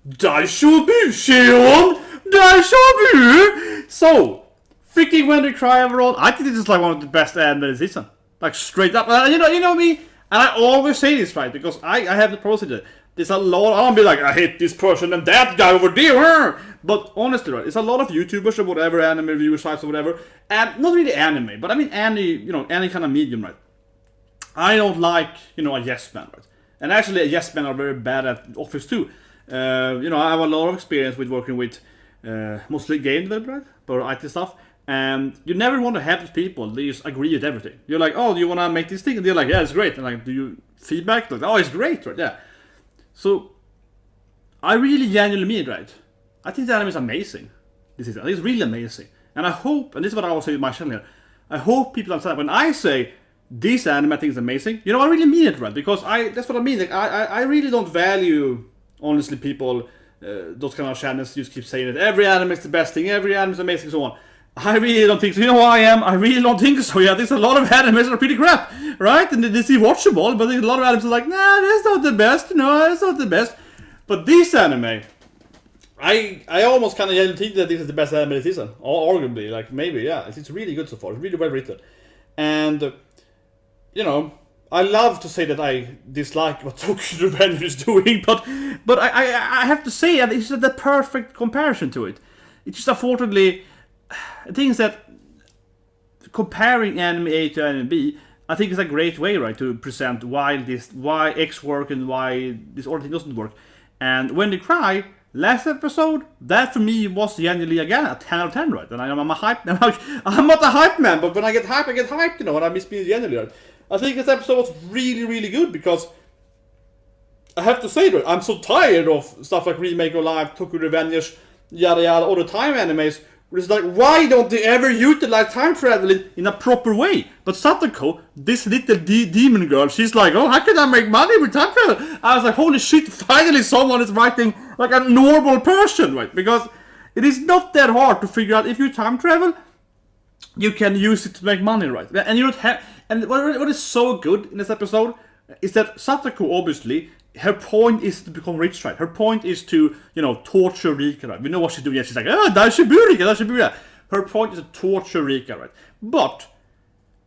Daishobu, Shion! Daishobu! So, freaking When They Cry overall, I think this is like one of the best anime of the season. Like, straight up. You know me, and I always say this, right? Because I have the procedure. There's a lot, I don't be like, I hate this person and that guy over there. But honestly, right, it's a lot of YouTubers or whatever, anime review sites or whatever, and not really anime, but I mean any kind of medium, right? I don't like, a yes man, right? And actually, yes men are very bad at office too. I have a lot of experience with working with mostly game developers, right? Or IT stuff. And you never want to have these people, they just agree with everything. You're like, oh, do you want to make this thing? And they're like, yeah, it's great. And like, do you feedback? Like, oh, it's great, right? Yeah. So, I really genuinely mean it, right? I think the anime is amazing. I think it's really amazing. And I hope, and this is what I will say with my channel here, I hope people understand when I say this anime I think is amazing, I really mean it, right? Because that's what I mean. Like, I really don't value, honestly, people, those kind of channels just keep saying that every anime is the best thing, every anime is amazing, so on. I really don't think so. You know who I am? I really don't think so. Yeah, there's a lot of animes that are pretty crap, right? And they seem watchable, but there's a lot of animes that are like, nah, that's not the best. No, that's not the best. But this anime, I almost kind of think that this is the best anime this season. Or arguably, like maybe, yeah. It's really good so far. It's really well written. And, I love to say that I dislike what Tokyo Revengers is doing, but I have to say that it's the perfect comparison to it. It's just unfortunately, I think is that comparing anime A to anime B, I think is a great way, right, to present why X work and why this other thing doesn't work. And When They Cry, last episode, that for me was genuinely again a 10 out of 10, right? And I'm a hype. I'm not a hype man, but when I get hype, and I miss being genuinely, right? I think this episode was really, really good because I have to say that I'm so tired of stuff like Remake or Live, Tokyo Revengers, yada yada, all the time animes. It's like, why don't they ever utilize time traveling in a proper way? But Satoko, this little demon girl, she's like, oh, how can I make money with time travel? I was like, holy shit, finally someone is writing like a normal person, right? Because it is not that hard to figure out if you time travel, you can use it to make money, right? And you don't have. And what is so good in this episode is that Satoko, obviously, her point is to become rich, right? Her point is to, torture Rika, right? We know what she's doing. She's like, oh, Daishibu. Her point is to torture Rika, right? But,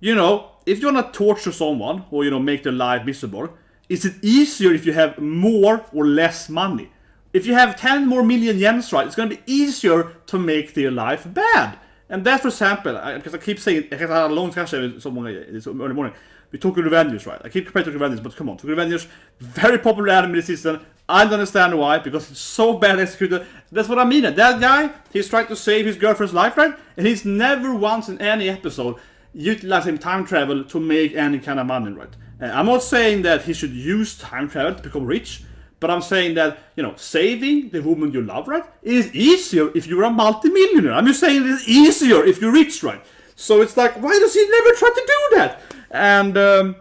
if you want to torture someone or, make their life miserable, is it easier if you have more or less money? If you have 10 more million yens, right, it's going to be easier to make their life bad. And that, for example, because I keep saying, I had a long discussion with someone this early morning. We talk Tokyo Revengers, right? I keep comparing Tokyo Revengers, but come on, Tokyo Revengers, very popular anime this season. I don't understand why, because it's so bad executed. That's what I mean. That guy, he's trying to save his girlfriend's life, right? And he's never once in any episode utilizing time travel to make any kind of money, right? I'm not saying that he should use time travel to become rich, but I'm saying that, saving the woman you love, right, is easier if you're a multi-millionaire. I'm just saying it's easier if you're rich, right? So it's like, why does he never try to do that? And,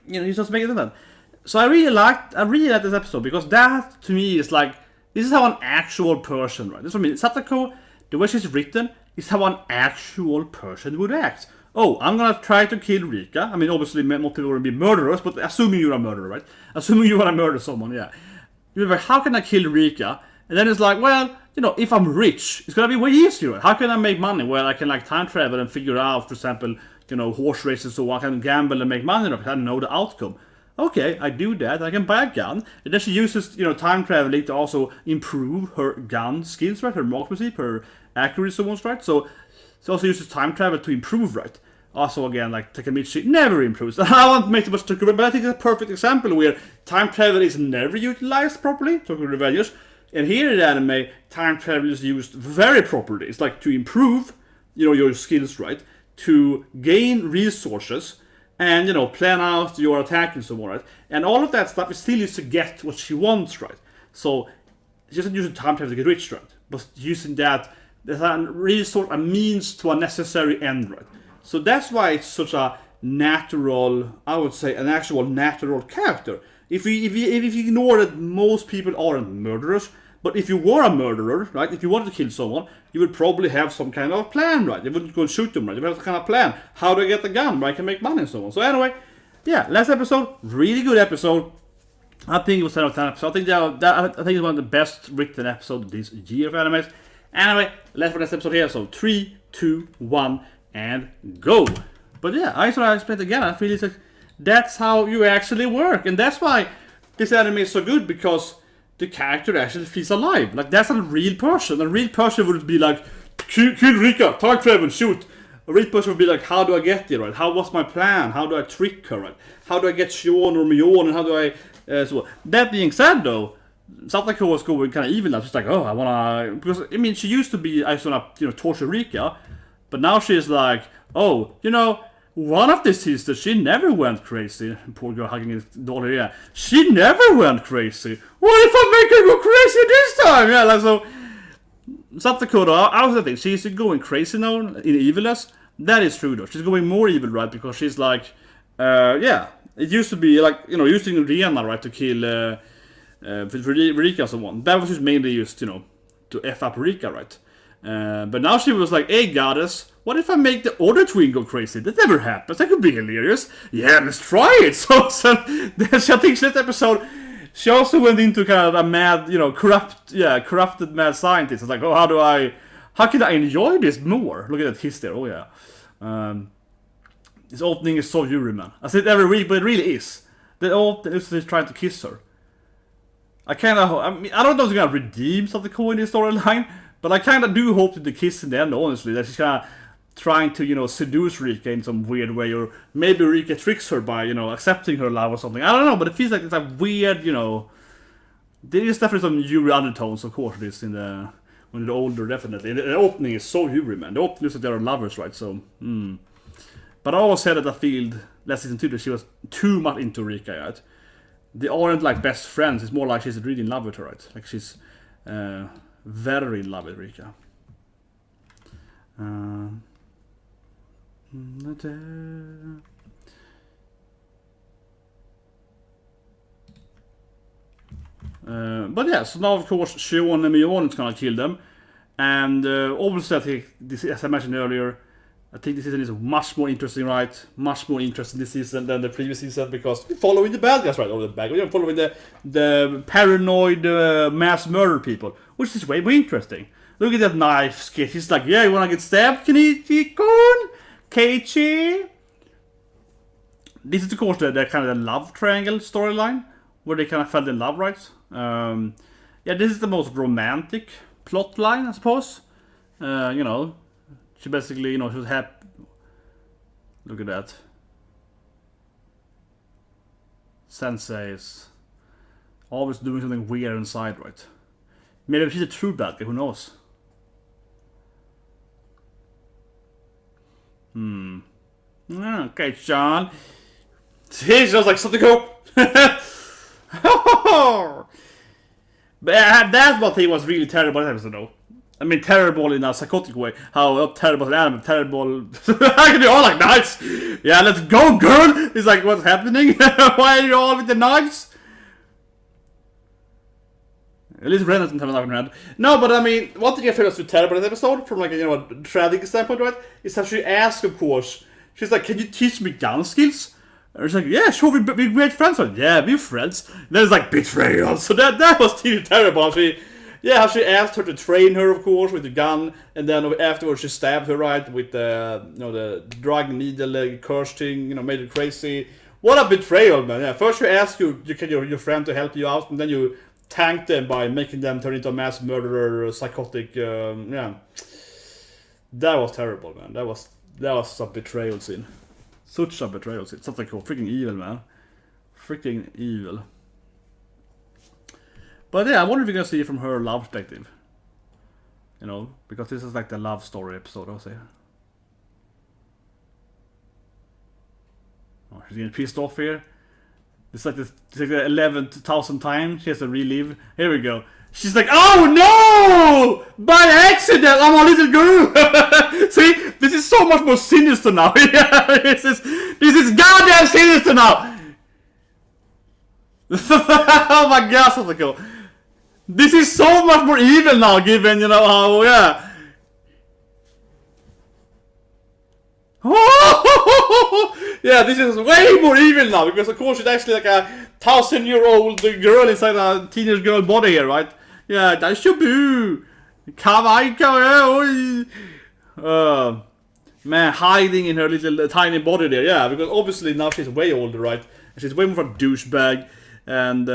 he's just making that. So I really liked this episode, because that, to me, is like, this is how an actual person, right? This is what I mean. Satoko, the way she's written, is how an actual person would act. Oh, I'm gonna try to kill Rika. I mean, obviously, most people will be murderers, but assuming you're a murderer, right? Assuming you wanna murder someone, yeah. You're like, how can I kill Rika? And then it's like, well, if I'm rich, it's gonna be way easier. How can I make money? Well, I can like time travel and figure out, for example, horse races, so I can gamble and make money because I know the outcome. Okay, I do that, I can buy a gun. And then she uses, time traveling to also improve her gun skills, right? Her marksmanship, her accuracy, so on, right? So she also uses time travel to improve, right? Also, again, like Takemichi never improves. I won't make too much Tokyo Revengers, but I think it's a perfect example where time travel is never utilized properly, Tokyo Revengers. And here in the anime, time travel is used very properly. It's like to improve, your skills, right? To gain resources and, plan out your attack and so on, right? And all of that stuff is still used to get what she wants, right? So, she doesn't use time travel to get rich, right? But using that as a resource, a means to a necessary end, right? So that's why it's such a natural, I would say, an actual natural character. If you ignore that most people aren't murderers, but if you were a murderer, right, if you wanted to kill someone, you would probably have some kind of plan, right? You wouldn't go and shoot them, right? You would have some kind of plan. How do I get the gun, right? I can make money and so on. So anyway, yeah, last episode, really good episode. I think it was 10 out of 10 episode. I think it's one of the best written episodes this year of animes. Anyway, let's for this episode here. So 3, 2, 1, and go. But yeah, I sort of explained again. I feel it's like that's how you actually work, and that's why this anime is so good, because the character actually feels alive. Like that's a real person. A real person would be like, kill Rika, time travel, shoot. A real person would be like, how do I get there, right? What's my plan? How do I trick her, right? How do I get Shion or Mion, and how do I... so that being said, though, Satako was going kind of evil now. She's like, oh, I wanna... Because, I mean, she used to be, I wanna, torture Rika. But now she's like, oh, one of the sisters, she never went crazy. Poor girl hugging his daughter, yeah. She never went crazy. What if I make her go crazy this time? Yeah, like, so... Satako, though, I was thinking, she's going crazy now in evilness. That is true, though. She's going more evil, right? Because she's like, yeah. It used to be like, using Rena, right, to kill Rika and so on. That was just mainly used, to F up Rika, right? But now she was like, hey, goddess, what if I make the other twin go crazy? That never happens. That could be hilarious. Yeah, let's try it. So I think this episode, she also went into kind of a mad, corrupted mad scientist. It's like, oh, how can I enjoy this more? Look at that kiss there. Oh, yeah. This opening is so Yuri, man. I say it every week, but it really is. The opening is trying to kiss her. I don't know if it's gonna redeem Satako in this storyline, but I kind of do hope that the kiss in the end, honestly, that she's kind of trying to, seduce Rika in some weird way, or maybe Rika tricks her by, accepting her love or something. I don't know, but it feels like it's a weird, there is definitely some Yuri undertones, of course, this when they're older, definitely. And the opening is so Yuri, man. The opening is that they're lovers, right? So, But I always said that I feel last season 2 that she was too much into Rika, right? They aren't like best friends. It's more like she's really in love with her, right? Like she's very in love with Rika. But yeah, so now of course Shion and Mion is gonna kill them. And obviously I think this, as I mentioned earlier, I think this season is much more interesting, right? Much more interesting this season than the previous season, because we're following the bad guys, right? Over the bad guys. We're following the paranoid mass murder people, which is way more interesting. Look at that knife skit. He's like, yeah, you wanna get stabbed? Keiichi-kun? Keiichi? This is of course the kind of the love triangle storyline, where they kind of fell in love, right? Yeah, this is the most romantic plot line, I suppose. She basically, she was happy. Look at that. Sensei is always doing something weird inside, right? Maybe she's a true bad guy, who knows? Okay, Sean. He's just like, something go. But that's what he was really terrible at episode, though. I mean, terrible in a psychotic way. How not terrible as an anime, terrible. They're all like knives. Yeah, let's go, girl. He's like, what's happening? Why are you all with the knives? At least Rena doesn't have a knife in her hand. No, but I mean, one thing I feel was too terrible in this episode, from like a tragic standpoint, right? Is that she asks, of course. She's like, can you teach me gun skills? And she's like, yeah, sure, we're great friends. Like, yeah, we're friends. And then it's like betrayal. So that was really terrible. How she asked her to train her, of course, with the gun, and then afterwards she stabbed her, right, with the drug needle curse thing, made her crazy. What a betrayal, man! Yeah, first you ask your friend to help you out, and then you tank them by making them turn into a mass murderer, psychotic. Yeah, that was terrible, man. That was a betrayal scene. Such a betrayal scene. Something called freaking evil, man. Freaking evil. But yeah, I wonder if you're gonna see it from her love perspective. Because this is like the love story episode, I'll say. Oh, she's getting pissed off here. It's like the 11,000 times she has to relive. Here we go. She's like, oh no! By accident, I'm a little girl! See, this is so much more sinister now. This is goddamn sinister now! Oh my god, so cool. This is so much more evil now, given, how, yeah. Yeah, this is way more evil now, because of course she's actually like a 1,000-year-old girl inside a teenage girl body here, right? Yeah, that's your kawaii. Man, hiding in her little tiny body there, yeah, because obviously now she's way older, right? And she's way more of a douchebag, and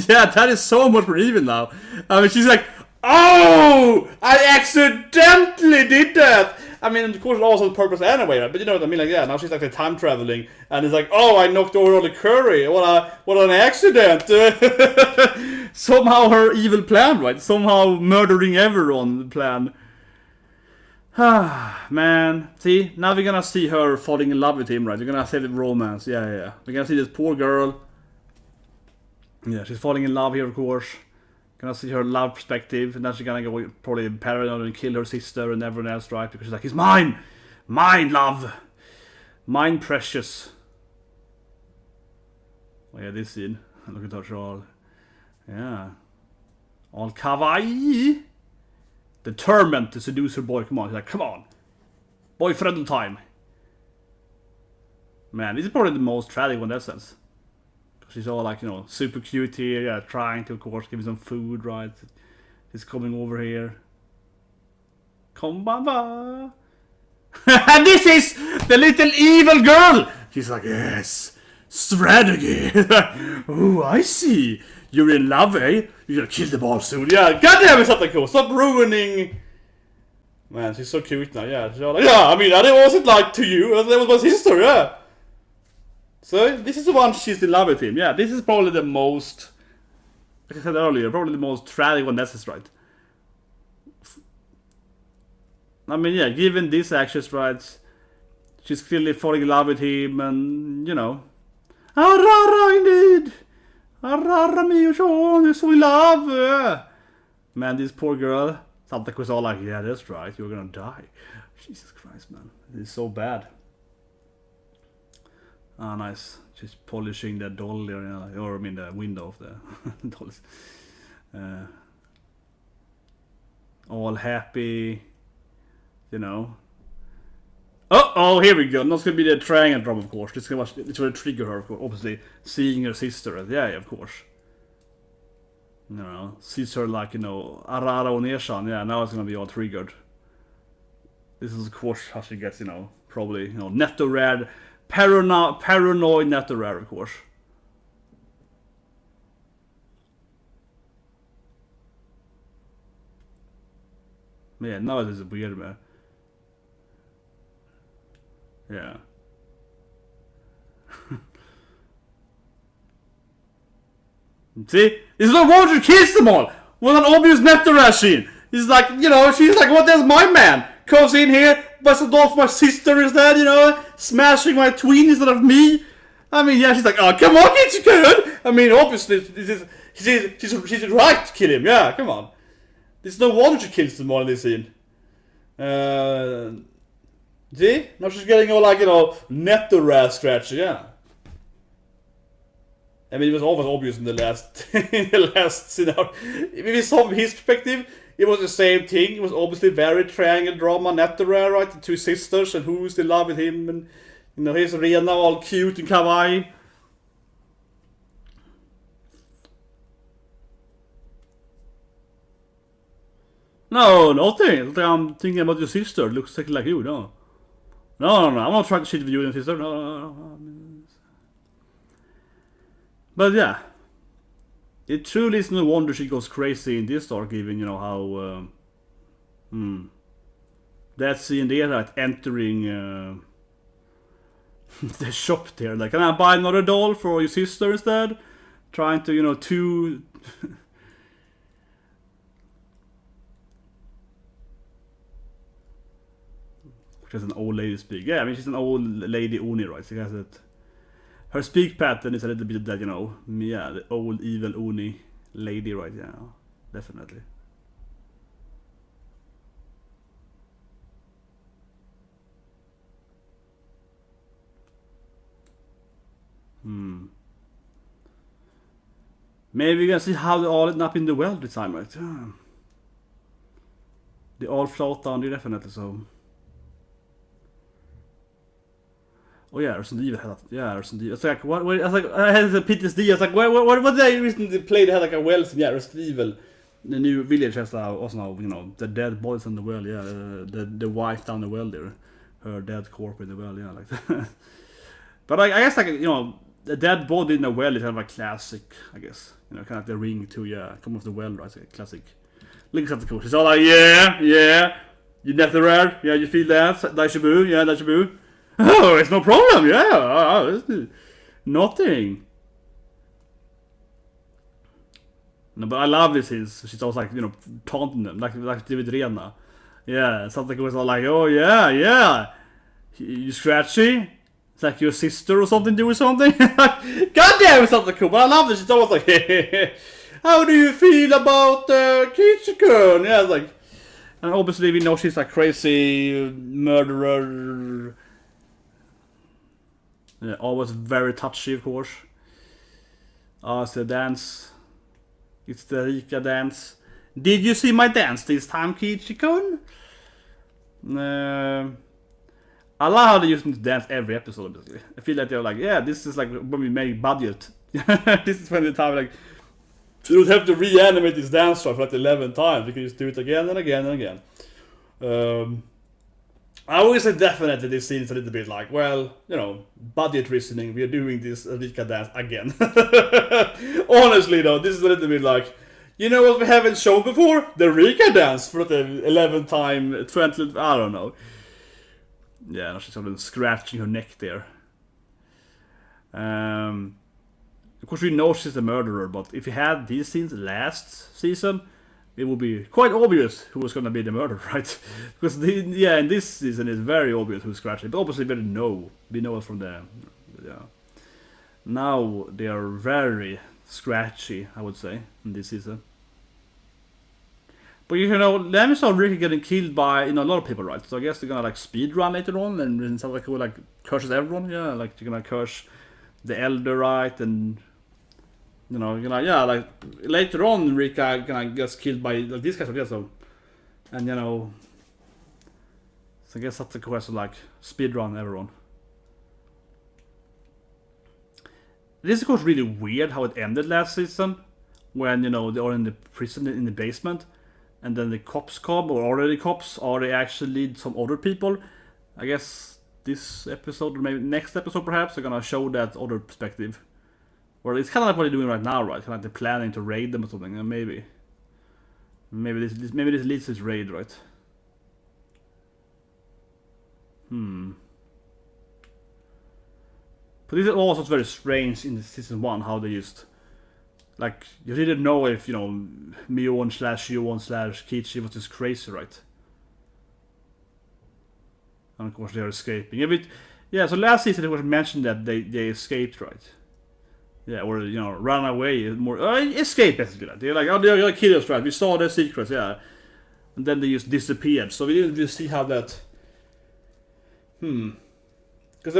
yeah, that is so much more evil now. I mean, she's like, oh, I accidentally did that. I mean, of course, also on purpose anyway, right? But you know what I mean? Like, yeah, now she's like time traveling, and it's like, oh, I knocked over all the curry. What an accident! Somehow her evil plan, right? Somehow murdering everyone plan. Man, see, now we're gonna see her falling in love with him, right? We're gonna see the romance, yeah. We're gonna see this poor girl. Yeah, she's falling in love here, of course. Gonna see her love perspective, and then she's gonna go probably paranoid and kill her sister and everyone else, right? Because she's like, he's mine! Mine, love! Mine, precious. Oh yeah, this scene. Look at her all. Yeah. All kawaii! Determined to seduce her boy, come on. He's like, come on! Boyfriend time! Man, this is probably the most tragic one in that sense. She's all like, you know, super cute here, yeah, trying to, of course, give me some food, right? She's coming over here. Konbanwa! And this is the little evil girl! She's like, yes, strategy! Oh, I see. You're in love, eh? You're gonna kill the ball soon. Yeah, goddamn, it's something cool. Stop ruining. Man, she's so cute now, yeah. She's all like, yeah, I mean, that wasn't like to you. That was my sister, yeah. So, this is the one she's in love with him. Yeah, this is probably the most, like I said earlier, probably the most tragic one, that's right. I mean, yeah, given this actress, right, she's clearly falling in love with him, and, you know. Arara indeed! Arara mio son, so in love! Man, this poor girl, Santa was all like, yeah, that's right, you're gonna die. Jesus Christ, man, this is so bad. Ah, nice. Just polishing the doll there, you know, or I mean the window of the dolls. All happy, you know. Oh, here we go. Not gonna be the triangle drum, of course. It's gonna trigger her, of course. Obviously, seeing her sister. Yeah, of course. You know, sees her like, you know, Arara Oneshan. Yeah, now it's gonna be all triggered. This is, of course, how she gets, you know, probably, you know, netto rare. Paranoid netto rare, of course. Man, now this is weird, man. Yeah. See? This is no wonder to kiss them all! With an obvious netto rare scene! He's like, you know, she's like, what, that's my man! Comes in here, busts it off my sister instead, you know, smashing my twin instead of me. I mean, yeah, she's like, oh, come on, it's good. I mean, obviously, she's right to kill him. Yeah, come on. There's no wonder she kills them all in this scene. See? Now she's getting all like, you know, netto rare stretch, yeah. I mean, it was always obvious in the last scenario. If we saw from his perspective, it was the same thing. It was obviously very triangle drama, netto rare, right? The two sisters, and who's in love with him, and, you know, here's Rena all cute and kawaii. No, nothing. I'm thinking about your sister. Looks exactly like you, no. No, I'm not trying to cheat with you and sister. No. But yeah. It truly is no wonder she goes crazy in this arc, given, you know, how... that scene there, right, entering the shop there. Like, can I buy another doll for your sister instead? Trying to, you know, She's an old lady speak. Yeah, I mean, she's an old lady Oni, right? So has it. Her speak pattern is a little bit that, you know, yeah, the old evil Oni lady, right? Yeah, definitely. Maybe we can see how they all end up in the well this time, right? They all float down there, definitely, so. Oh yeah, Resident Evil had that. Yeah, Resident Evil. It's like what? I was like, I had the PTSD. I was like, what did I recently play? They had like a well, yeah, Resident Evil. The new village has also now, the dead bodies in the well. Yeah, the wife down the well there, her dead corpse in the well. Yeah, like that. But I guess like the dead body in the well is kind of a classic. I guess kind of like the ring to come off the well, right? It's a classic. Links at the coach. It's all like yeah, you left the red. Yeah, you feel that? Daishibu, yeah, Daishibu. Oh, it's no problem, yeah. It's nothing. No, but I love this. She's always like, taunting them, like with Rena. Yeah, something was all like, oh yeah. You scratchy? It's like your sister or something doing something. God damn, it's something cool. But I love this. She's always like, how do you feel about keiichi? Yeah, it's like, and obviously we know she's a crazy murderer. Yeah, always very touchy, of course. It's the dance. It's the Rika dance. Did you see my dance this time, Keiichi-kun? I love how they use this dance every episode, basically. I feel like they're like, yeah, this is like when we make budget. This is when the time, like, you don't have to reanimate this dance for like the 11th time. You can just do it again and again and again. I always say definitely this scene is a little bit like, well, budget reasoning, we are doing this Rika dance again. Honestly though, this is a little bit like, you know what we haven't shown before? The Rika dance for the 11th time, 20th, I don't know. Yeah, she's sort of scratching her neck there. Of course we know she's a murderer, but if you had these scenes last season, it would be quite obvious who was going to be the murderer, right? Because in this season it's very obvious who's scratching. But obviously we know it from the now they are very scratchy, I would say, in this season. But then we saw Ricky getting killed by a lot of people, right? So I guess they're gonna like speed run later on, and something cool like curses everyone. Yeah, like you're gonna curse the elder, right? And like later on, Rika gonna gets killed by like these guys, I guess. So, and so I guess that's the question, like speedrun everyone. This is of course really weird how it ended last season, when they are in the prison in the basement, and then the cops come, or already cops, or they actually lead some other people. I guess this episode, or maybe next episode perhaps, they're gonna show that other perspective. Or it's kind of like what they're doing right now, right? Kind of like they're planning to raid them or something. And maybe this leads to this raid, right? But this is also very strange in season 1 how they used, like, you didn't know if Mion/Yuon/Keiichi was just crazy, right? And of course they are escaping. So last season it was mentioned that they escaped, right? Yeah, or run away, more escape basically. They're like, oh, they're gonna kill us, right? We saw their secrets, yeah, and then they just disappeared. So we didn't really see how that. Because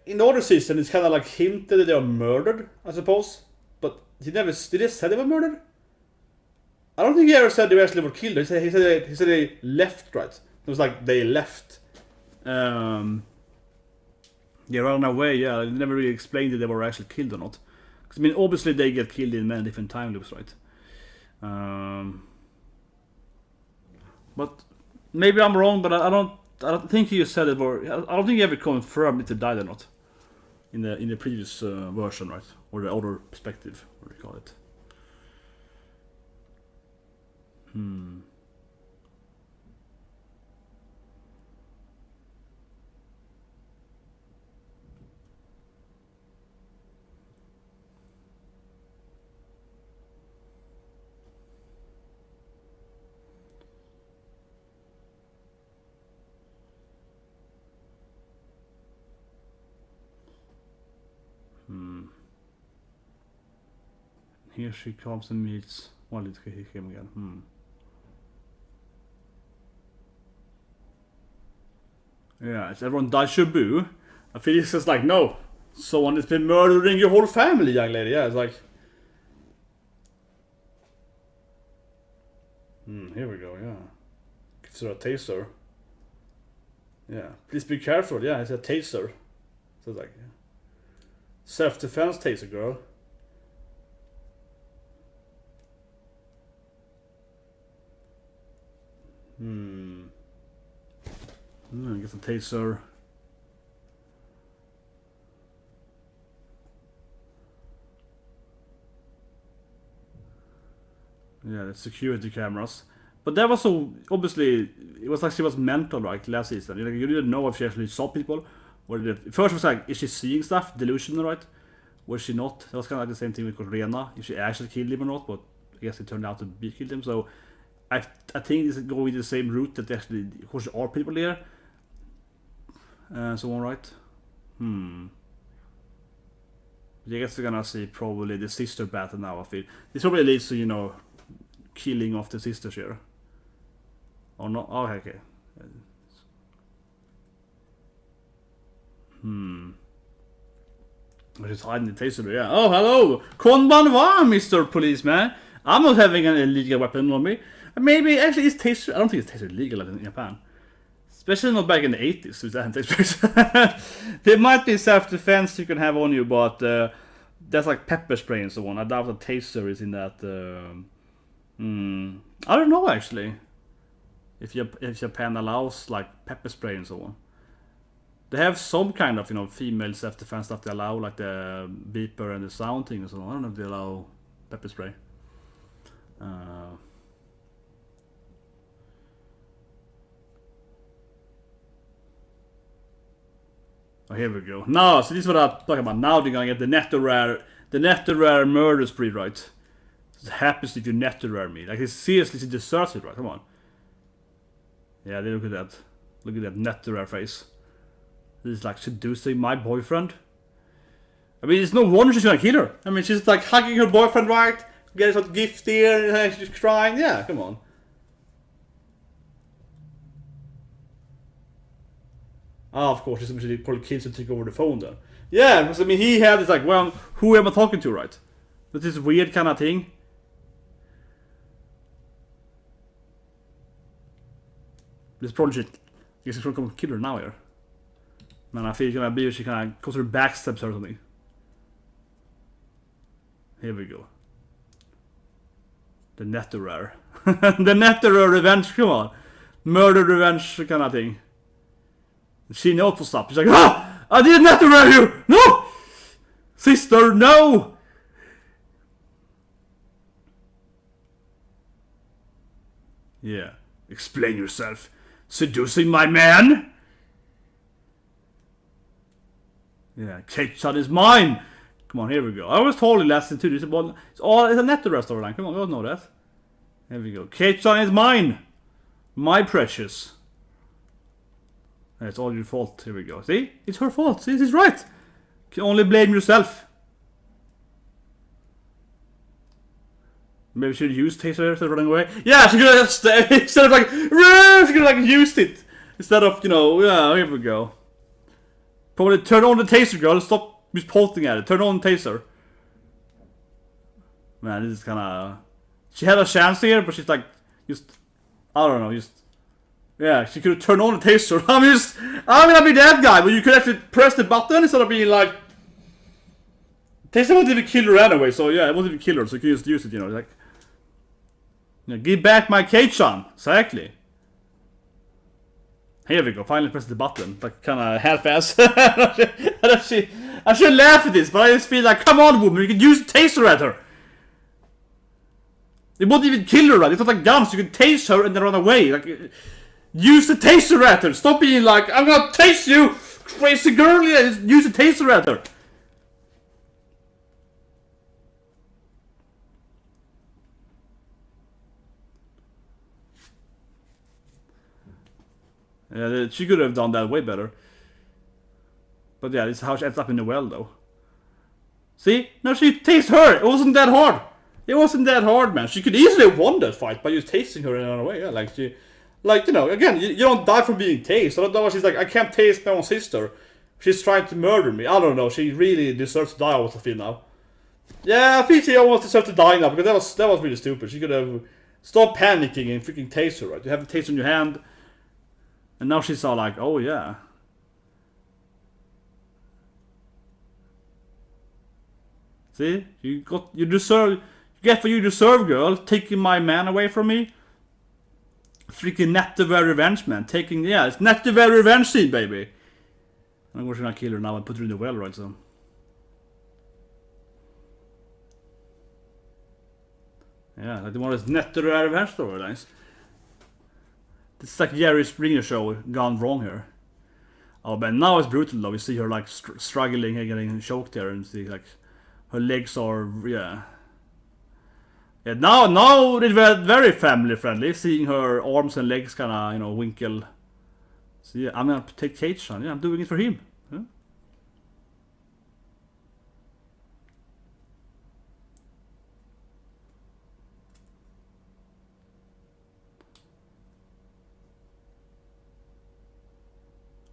in the other season, it's kind of like hinted that they were murdered, I suppose. But did he say they were murdered? I don't think he ever said they actually were killed. He said they left, right? It was like they left. They ran away. Yeah, they never really explained that they were actually killed or not. Obviously they get killed in many different time loops, right? But maybe I'm wrong, but I don't think you said it, or I don't think you ever confirmed if they died or not in the previous version, right? Or the other perspective, what do you call it? Here she comes and meets one little him again. Yeah, is everyone Daishibu? I feel it's just like, no, someone has been murdering your whole family, young lady. Yeah, it's like, here we go. Yeah, gives her a taser. Yeah, please be careful. Yeah, it's a taser. So it's like self-defense taser, girl. Get some taser. Yeah, the security cameras. But that was so obviously it was like she was mental, right, last season. Like, you didn't know if she actually saw people. Or first it was like, is she seeing stuff? Delusional, right? Was she not? That was kind of like the same thing with Rena. If she actually killed him or not, but I guess it turned out to be killed him. So I think this is going the same route that actually, of course, there are people there. So on, right? I guess we're gonna see probably the sister battle now. I feel this probably leads to, you know, killing of the sisters here. Or not? Oh, okay. She's hiding the taser, yeah. Oh, hello! Konbanwa, Mr. Policeman! I'm not having an illegal weapon on me. Maybe, actually, it's taser. I don't think it's taser illegal in Japan. Especially not back in the 80s, so that takes place. There might be self-defense you can have on you, but that's like pepper spray and so on. I doubt the taser is in that. I don't know, actually. If Japan allows like pepper spray and so on. They have some kind of, you know, female self-defense stuff they allow, like the beeper and the sound thing and so on. I don't know if they allow pepper spray. Oh, here we go. Now, so this is what I'm talking about. Now they're gonna get the NetherRare murder spree, right? It happens if you NetherRare me. Like, it's seriously, she deserves it, right? Come on. Yeah, look at that. Look at that NetherRare face. This is like seducing my boyfriend. I mean, it's no wonder she's gonna kill her. I mean, she's like hugging her boyfriend, right? Getting some gift here, and she's crying. Yeah, come on. Ah, of course, it's probably kids who take over the phone then. Yeah, because I mean, he had this like, well, who am I talking to, right? But this weird kind of thing. This probably should. I guess he's gonna kill her now here. Man, I feel it's gonna be she kind of goes to her backstabs or something. Here we go. The NetherRare. The NetherRare revenge, come on. Murder revenge kind of thing. She knows what's up. She's like, ah! I did NetherRare you! No! Sister, no! Yeah. Explain yourself. Seducing my man? Yeah, keiichi is mine! Come on, here we go. I was told in lesson 2, it's a NetherRare storyline. Come on, we all know that. Here we go. Keiichi is mine! My precious. It's all your fault. Here we go. See? It's her fault. See, this is right. You can only blame yourself. Maybe she should use taser instead of running away. Yeah, she could have just, instead of like, she could have like used it. Instead of, you know, yeah, here we go. Probably turn on the taser, girl. Stop just pointing at it. Turn on the taser. Man, this is kind of... She had a chance here, but she's like, just... I don't know, just... Yeah, she could have turned on the taser. I'm gonna be that guy, but you could actually press the button instead of being like... Taser won't even kill her anyway, so yeah, it won't even kill her, so you can just use it, you know, like... You know, give back my keiichi. Exactly. Here we go, finally press the button. Like, kinda half-ass. I should laugh at this, but I just feel like, come on, woman, you can use a taser at her. It won't even kill her, right? It's not like guns, you can tase her and then run away. Like, use the taser at her. Stop being like, I'm gonna tase you, crazy girl. Yeah, just use the taser at her. Yeah, she could have done that way better. But yeah, this is how she ends up in the well, though. See? No, she tased her. It wasn't that hard. It wasn't that hard, man. She could easily have won that fight by just tasting her in another way. Yeah, like she... Like, you know, again, you don't die from being tased. So that's why she's like, I can't taste my own sister. She's trying to murder me. I don't know. She really deserves to die, I also feel now. Yeah, I think she almost deserves to die now, because that was really stupid. She could have stopped panicking and freaking tased her, right? You have the taser in your hand. And now she's all like, oh yeah. See? You deserve... You get what you deserve, girl. Taking my man away from me. Freaking Nettover revenge, man. It's Nettover revenge scene, baby. I'm gonna kill her now and put her in the well, right? So... Yeah, like the one that's Nettover revenge storylines. This is like Jerry Springer show gone wrong here. Oh, but now it's brutal though. We see her like struggling and getting choked there, and see like her legs are Yeah, now it's very family friendly. Seeing her arms and legs kind of winkle. So yeah, I'm gonna take keiichi on. Yeah, I'm doing it for him. Yeah.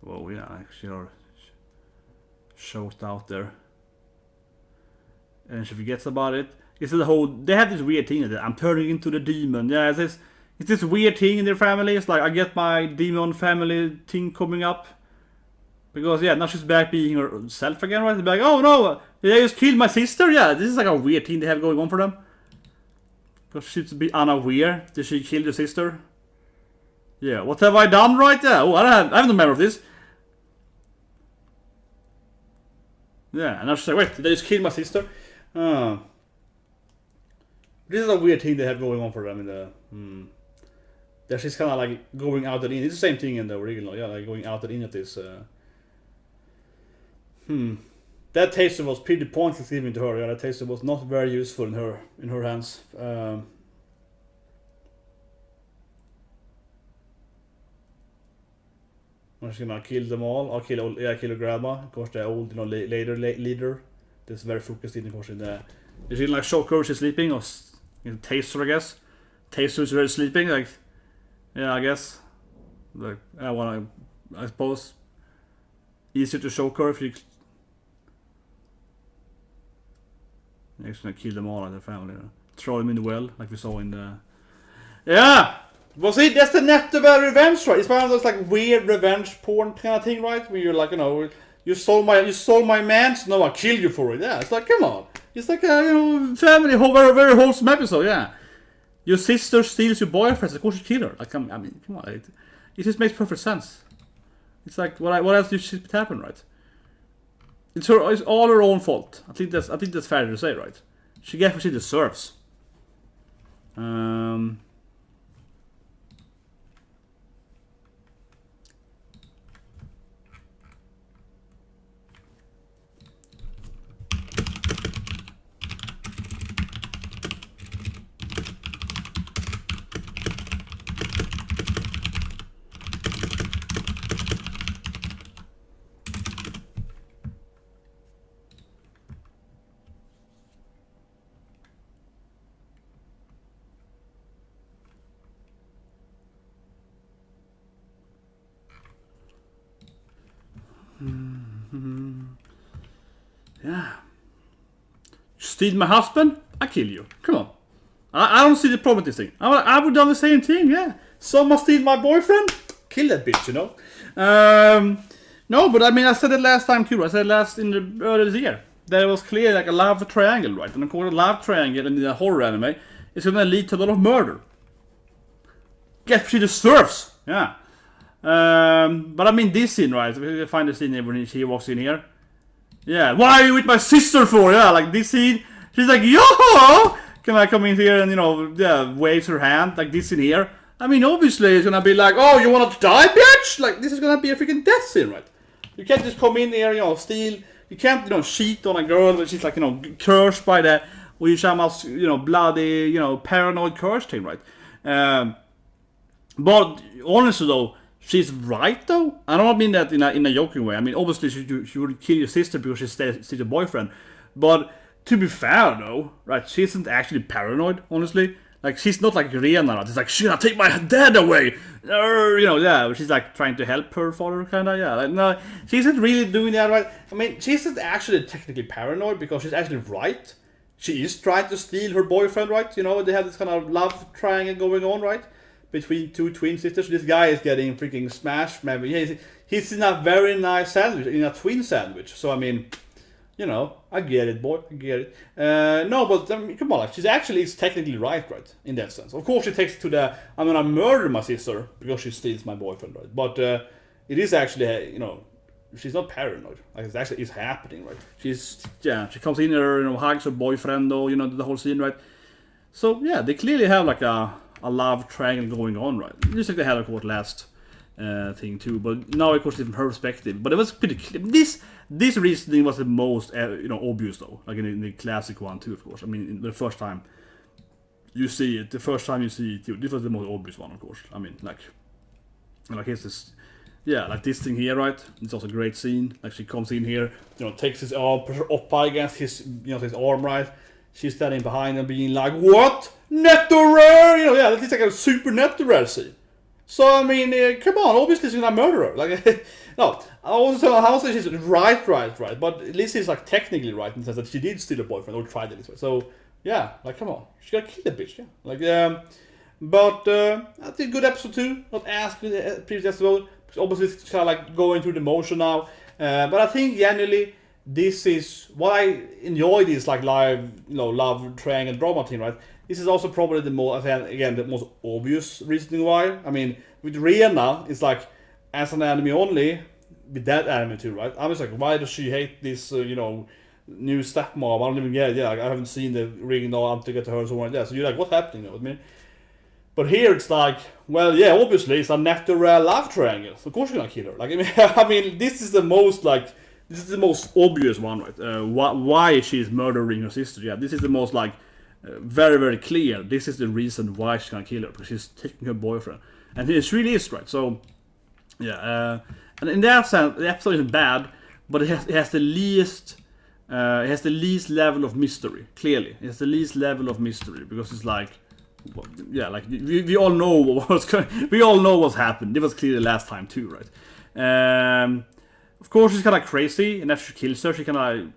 Whoa, yeah, actually are choked out there. And she forgets about it. It's the whole... They have this weird thing that I'm turning into the demon. Yeah, it's this weird thing in their family. It's like, I get my demon family thing coming up. Because, yeah, now she's back being herself again, right? They're like, oh no, they just killed my sister. Yeah, this is like a weird thing they have going on for them. Because she's a bit unaware that she killed her sister. Yeah, what have I done right? Yeah, oh, I have no memory of this. Yeah, and I was like, wait, did they just kill my sister? This is a weird thing they have going on for them in the... That she's kind of like going out and in. It's the same thing in the original, yeah, like going out and in at this... That taster was pretty pointless even to her. Yeah, that taster was not very useful in her hands. I'm just gonna kill them all. I'll kill her grandma. Of course, the old, later leader. That's very focused in, of course, in the... Is she like shock her? She's sleeping, or taster, I guess. Taster is really sleeping, like... Yeah, I guess. Like, I suppose. Easier to shock her if you... I'm just gonna kill them all as a family. Throw them in the well, like we saw in the... Yeah! Well, see, that's the Nettover revenge, right? It's one of those like weird revenge porn kind of thing, right? Where you're like, you stole my man, so now I'll kill you for it. Yeah, it's like, come on. It's like a family, very, very wholesome episode. Yeah, your sister steals your boyfriend, of course you kill her. Like, I mean, come on, it just makes perfect sense. It's like, what else should happen, right? It's all her own fault. I think that's fair to say, right? She gets what she deserves. Yeah. Steal my husband? I kill you. Come on. I don't see the problem with this thing. I would have done the same thing, yeah. Someone steal my boyfriend? Kill that bitch, No, but I mean, I said it last time too. I said it in the earlier this year. That it was clear like a love triangle, right? And of course, a love triangle in the horror anime is going to lead to a lot of murder. Get what she deserves. Yeah. But I mean, this scene, right? We find the scene when she walks in here. Yeah, why are you with my sister for? Yeah, like this scene. She's like, yo! Can I come in here and, waves her hand, like this scene here. I mean, obviously, it's gonna be like, oh, you wanna die, bitch? Like, this is gonna be a freaking death scene, right? You can't just come in here, steal. You can't, cheat on a girl that she's like, cursed by the, bloody, paranoid curse thing, right? But honestly, though, she's right, though. I don't mean that in a joking way. I mean, obviously, she would kill your sister because she's your boyfriend. But to be fair, though, right, she isn't actually paranoid, honestly. Like, she's not like Rena. It's like, shit, I'll take my dad away. She's like trying to help her father, kind of, yeah. Like, no, she isn't really doing that, right? I mean, she isn't actually technically paranoid because she's actually right. She is trying to steal her boyfriend, right? They have this kind of love triangle going on, right? Between two twin sisters. This guy is getting freaking smashed. Maybe he's in a very nice sandwich, in a twin sandwich. So I mean, You know, I get it, boy. I get it. No, but I mean, come on, like, she's actually is technically right, in that sense. Of course, she takes it to the I'm gonna murder my sister because she steals my boyfriend, right? But it is actually, she's not paranoid. Like, it actually is happening, right? She comes in there, hugs her boyfriend, though, the whole scene, right? So yeah, they clearly have like a love triangle going on, right? Just like they had, of course, last thing too, but now of course from her perspective. But it was pretty clear. This reasoning was the most obvious though, like in the classic one too, of course. I mean, the first time you see it, this was the most obvious one, of course. I mean, like here's this, like this thing here, right? It's also a great scene. Like she comes in here, takes his arm, puts her up against his, his arm, right? She's standing behind him, being like, "What? Natural?" That's like a super natural scene. So I mean, come on, obviously she's gonna murder her. Like, no, I won't say she's right, but at least she's like technically right in the sense that she did steal a boyfriend or tried it this way. So yeah, like come on, she gotta kill the bitch, yeah. Like, but I think good episode 2, not as good as previous episode. Obviously, it's kind of like going through the motion now. But I think generally this is what I enjoy. This like live, love triangle drama thing, right? This is also probably the most, again, the most obvious reasoning why. I mean, with Rena, it's like, as an anime only, with that anime too, right? I was like, why does she hate this, new stepmom? I don't even get it. Yeah, I haven't seen the ring now until I get to her and so on like that. So you're like, what's happening? You know what I mean? But here it's like, well, yeah, obviously it's a natural love triangle. So of course you're gonna kill her. Like, I mean, this is the most obvious one, right? Why she's murdering her sister? Yeah, this is the most like. Very, very clear. This is the reason why she's gonna kill her, because she's taking her boyfriend, and it really is, right? So, yeah, and in that sense, the episode isn't bad, but it has the least level of mystery. Clearly, it has the least level of mystery because it's like, like we all know we all know what's happened. It was clear the last time too, right? Of course, she's kind of crazy, and after she kills her, she kind of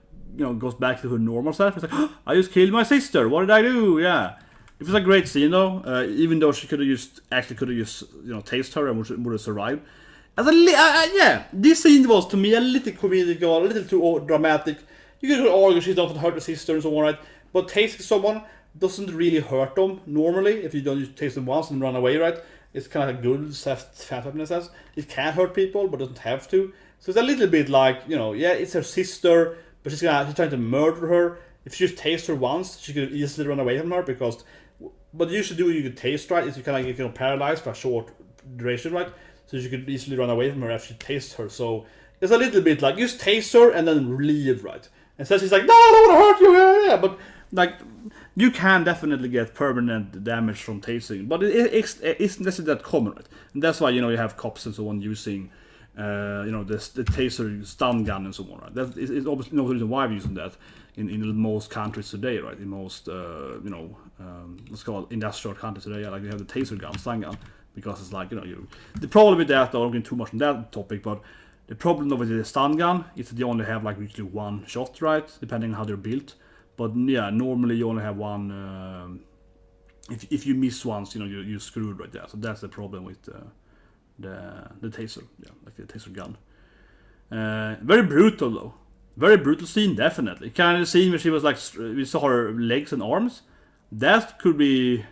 goes back to her normal self. It's like, oh, I just killed my sister. What did I do? Yeah, it was a great scene though. Even though she could have used taste her and would have survived. This scene was to me a little comedic or a little too dramatic. You could argue she doesn't hurt her sister and so on, right? But tasting someone doesn't really hurt them normally if you don't just taste them once and run away, right? It's kind of a good self-happiness. It can hurt people, but doesn't have to. So it's a little bit like, it's her sister. But she's trying to murder her. If she just tastes her once, she could easily run away from her because. But usually, you could taste right is you kind of get paralyzed for a short duration, right? So you could easily run away from her if she tastes her. So it's a little bit like just taste her and then leave, right? And so she's like, "No, I don't want to hurt you." Yeah. But like, you can definitely get permanent damage from tasting, but it's necessarily that common, right? And that's why you have cops and so on using. The taser stun gun and so on, right? That is obviously no reason why we're using that in most countries today, right? In most, let's call it industrial countries today, like they have the taser gun, stun gun, because it's like, the problem with that, I don't get too much on that topic, but the problem with the stun gun is that they only have like usually one shot, right? Depending on how they're built. But yeah, normally you only have one, if you miss once, you're screwed right there. So that's the problem with the taser, like the taser gun. Very brutal though. Very brutal scene, definitely. Kind of the scene where she was like, we saw her legs and arms. That could be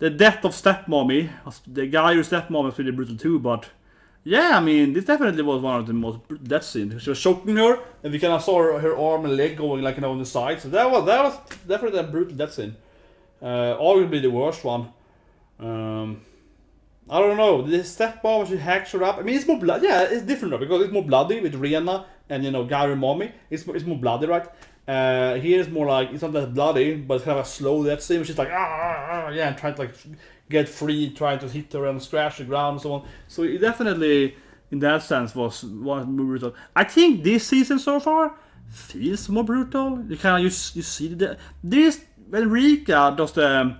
the death of stepmommy. The guy who's stepmom was pretty brutal too, but yeah, I mean, this definitely was one of the most brutal death scenes. She was choking her, and we kind of saw her arm and leg going like on the side. So that was definitely a brutal death scene. Arguably the worst one. I don't know, the stepmom, she hacks her up. I mean, it's more bloody. Yeah, it's different though, because it's more bloody with Rena and Gary Mommy. It's more bloody, right? Here it's more like, it's not that bloody, but it's kind of a slow death scene. She's like, and trying to like get free, trying to hit her and scratch the ground and so on. So it definitely, in that sense, was more brutal. I think this season so far feels more brutal. You kind of you see this when Rika does the.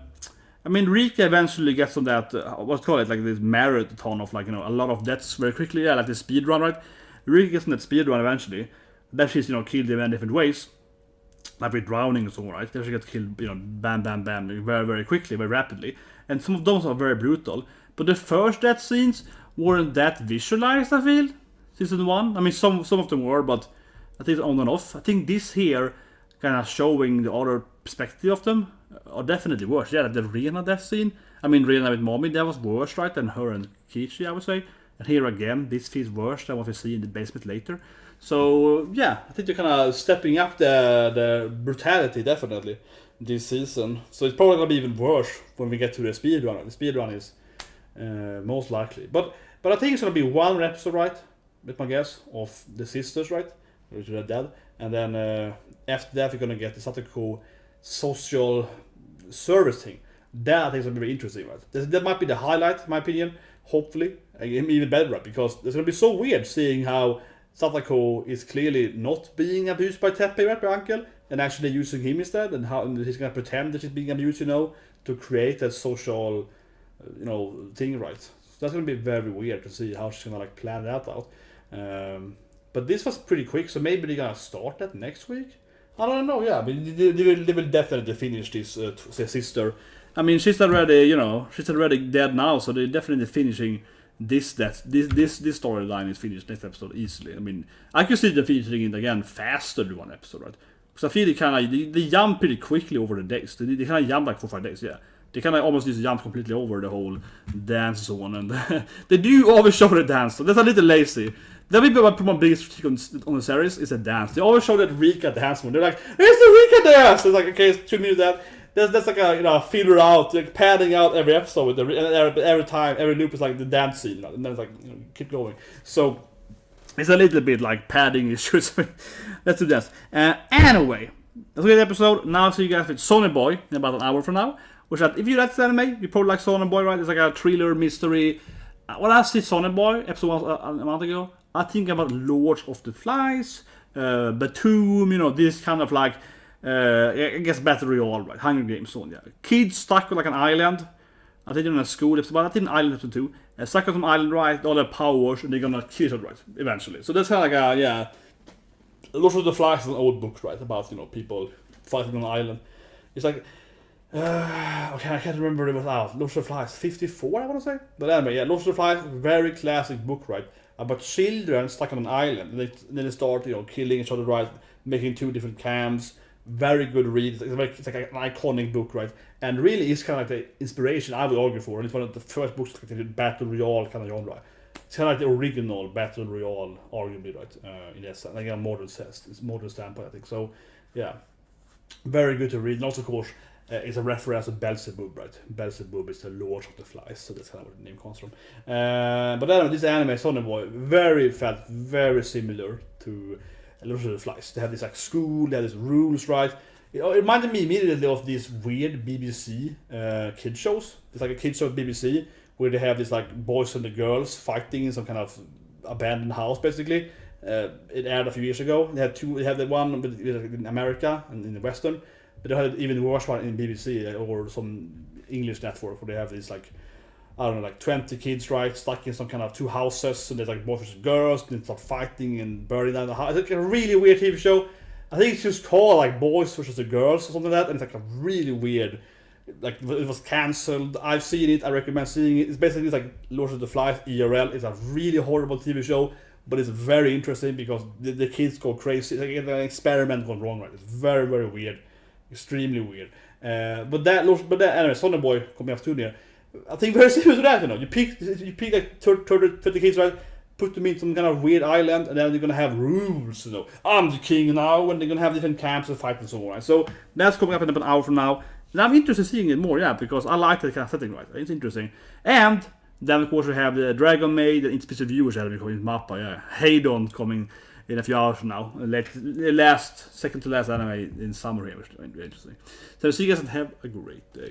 I mean, Rika eventually gets on that, what's called it, like this marathon of like, a lot of deaths very quickly, like the speed run, right? Rika gets on that speed run eventually. Then she's, killed in many different ways, like with drowning and so on, right? Then she gets killed, bam, bam, bam, very, very quickly, very rapidly. And some of those are very brutal. But the first death scenes weren't that visualized, I feel, season 1. I mean, some of them were, but I think it's on and off. I think this here, kind of showing the other perspective of them, are definitely worse. Yeah, the Rena death scene. I mean, Rena with Mommy, that was worse, right, than her and Keiichi, I would say. And here again, this feels worse than what we see in the basement later. So yeah, I think they're kind of stepping up the brutality definitely this season. So it's probably gonna be even worse when we get to the speedrun. The speedrun is most likely, but I think it's gonna be one episode, right? With my guess of the sisters, right, which are dead, and then after that we're gonna get the Satoko social service thing. That I think is gonna be very interesting, right? That might be the highlight, in my opinion. Hopefully, even better, right? Because it's gonna be so weird seeing how Satoko is clearly not being abused by Teppei, right, by Uncle, and actually using him instead, and how he's gonna pretend that she's being abused, to create that social, thing, right? So that's gonna be very weird to see how she's gonna plan that out. But this was pretty quick, so maybe they're gonna start that next week. I don't know. Yeah, but they will definitely finish this sister. I mean, she's already dead now, so they're definitely finishing this storyline is finished next episode easily. I mean, I could see them finishing it again faster than one episode, right? Because I feel they jump pretty quickly over the days. They kind of jump like 4 or 5 days, yeah. They kind of almost just jump completely over the whole dance and so on, and they do always show the dance, so that's a little lazy. That may be my biggest critique on the series is the dance. They always show that Rika dance one. They're like, "Here's the Rika dance." It's like, okay, it's 2 minutes that. That's like a filler out, like padding out every episode with every time, every loop is like the dance scene, and then it's like keep going. So it's a little bit like padding issues. Let's do this. Anyway, that's a good episode. Now I'll see you guys with Sonny Boy in about an hour from now. Which if you like this anime, you probably like Sonny Boy, right? It's like a thriller mystery. When I see Sonny Boy episode 1 a month ago, I think about Lords of the Flies, Batum, this kind of like. I guess Battle Royale, right? Hunger Games, so on, yeah. Kids stuck on like an island. I think they're in a school episode, but I think an island episode 2. Stuck on some island, right? All their powers, and they're gonna kill each other, right? Eventually. So that's kind of like Lord of the Flies is an old book, right? About people fighting on an island. It's like okay, I can't remember it was out. Lord of the Flies 54, I want to say. But anyway, yeah, Lord of the Flies, very classic book, right? About children stuck on an island, and then they start, killing each other, right? Making 2 different camps. Very good read. It's like an iconic book, right? And really is kind of like the inspiration I would argue for. And it's one of the first books like the Battle Royale kind of genre. It's kind of like the original Battle Royale, arguably, right? In essence, like a modern standpoint, I think. So, yeah, very good to read. And also, of course, it's a reference to Beelzebub, right? Beelzebub is the Lord of the Flies, so that's kind of where the name comes from. But anyway, this anime, Sonny Boy, felt very similar to Lord of the Flies. They have this like school, they have these rules, right? It reminded me immediately of these weird BBC kid shows. It's like a kid show at BBC where they have these like boys and the girls fighting in some kind of abandoned house, basically. It aired a few years ago. They have the one in America and in the Western, but they had an even worse one in BBC or some English network where they have these like, I don't know, like 20 kids, right, stuck in some kind of 2 houses, and there's like boys and girls, and they start fighting and burning down the house. It's like a really weird TV show. I think it's just called like Boys versus the Girls or something like that, and it's like a really weird, like it was cancelled. I've seen it, I recommend seeing it. It's basically like Lord of the Flies IRL. It's a really horrible TV show, but it's very interesting because the kids go crazy. It's like an experiment gone wrong, right? It's very, very weird, extremely weird. But anyway, Sonny Boy coming up soon here. I think very similar to that, You pick like 30 kids, right? Put them in some kind of weird island, and then they're gonna have rules, I'm the king now, and they're gonna have different camps and fight and so on, right? So that's coming up in about an hour from now. And I'm interested in seeing it more, yeah, because I like that kind of setting, right? It's interesting. And then of course we have the Dragon Maid, the Inspicious Viewers anime coming Mappa, yeah. Heidon coming in a few hours from now. Second to last anime in summer here, which is interesting. So see you guys and have a great day.